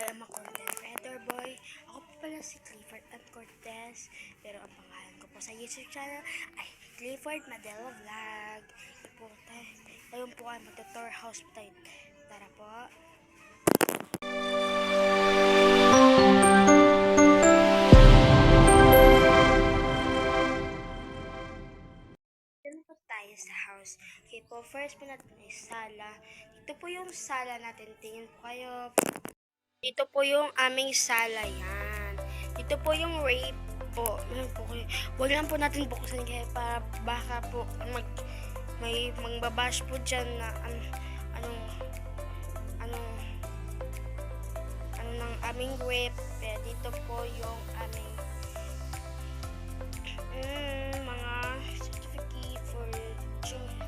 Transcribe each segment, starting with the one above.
I am a content creator boy. Ako po pala si Clifford at Cortez. Pero ang pangalan ko po sa YouTube channel ay Clifford Madela Vlog. Po tayo. Ngayon po ay mag-tour house po tayo. Tara po. Dito po tayo sa house. Okay po, first po natin ay sala. Dito po yung sala natin. Tingin po kayo. Dito po yung aming sala yan. Dito po yung rape po. Huwag lang po natin buksan kaya para baka po may mangbabash po dyan na ano ng aming rape. Kaya dito po yung aming mga certificate for June.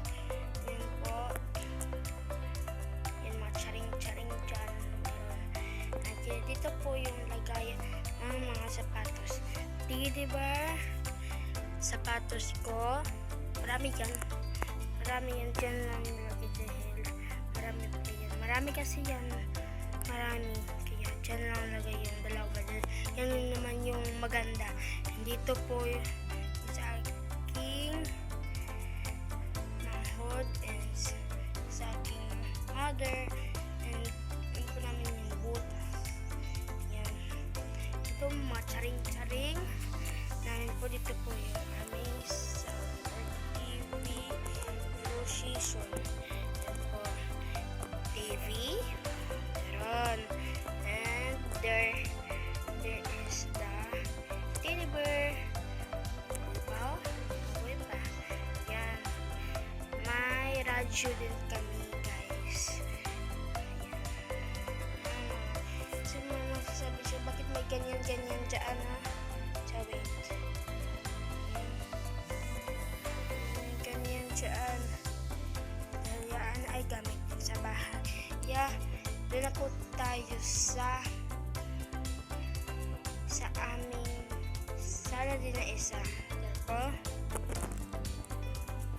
Yan po. Yan mga charing-charing dyan. At dito po yung lagayan ng mga sapatos. Diba? Sapatos ko. Marami yan. Marami yan dyan lang nilagay dahil marami po yan. Marami kasi yan. Marami. Kaya dyan lang lagay yung dalawa. Yan naman yung maganda. Dito po yung sa aking manhood and sa aking mother and yun po namin yung butas. Yan. Ito mga charing-charing namin po. Dito po yung aming sa TV position. Yan po. TV. Meron. And there is the teddy bear. Wow. Uy pa. Yan. May radyo din kami, guys. Ayan. So, may masasabi siya, bakit may ganyan-ganyan dyan, ha? So, wait. Ganyan dyan. Dahil yan ay gamit din sa bahay. Yeah. Doon na po tayo sa aming sala din na isa.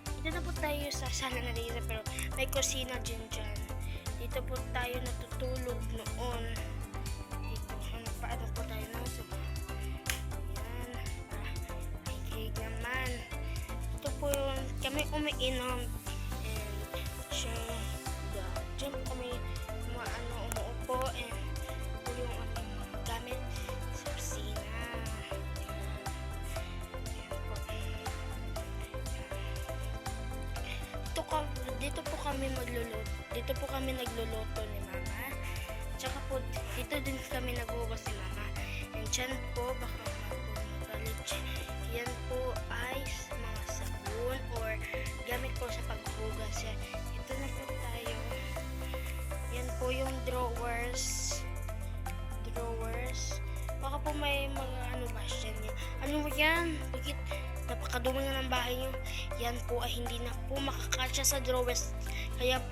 Dito na po tayo sa sala na din isa, pero may kusina dyan. Dito po tayo natutulog noon. Dito, paano po tayo na? So, ayan. May cake naman. Ito po yung kami umiinom. And dyan po kami umuupo. And ito yung aming gamit sa kusina. Dito po kami magluluto. Dito po kami nagluluto ni Mama. Tsaka po, dito din kami naghugas ni Mama. And dyan po, baka magalit. Yan po ay mga sabon or gamit po sa paghugas. Ito na po tayo. Yan po yung drawers. Baka po may mga bash dyan. Ano yan? Bakit napakadumi na ng bahay nyo? Yan po ay hindi na po makakasya sa drawers. Kaya po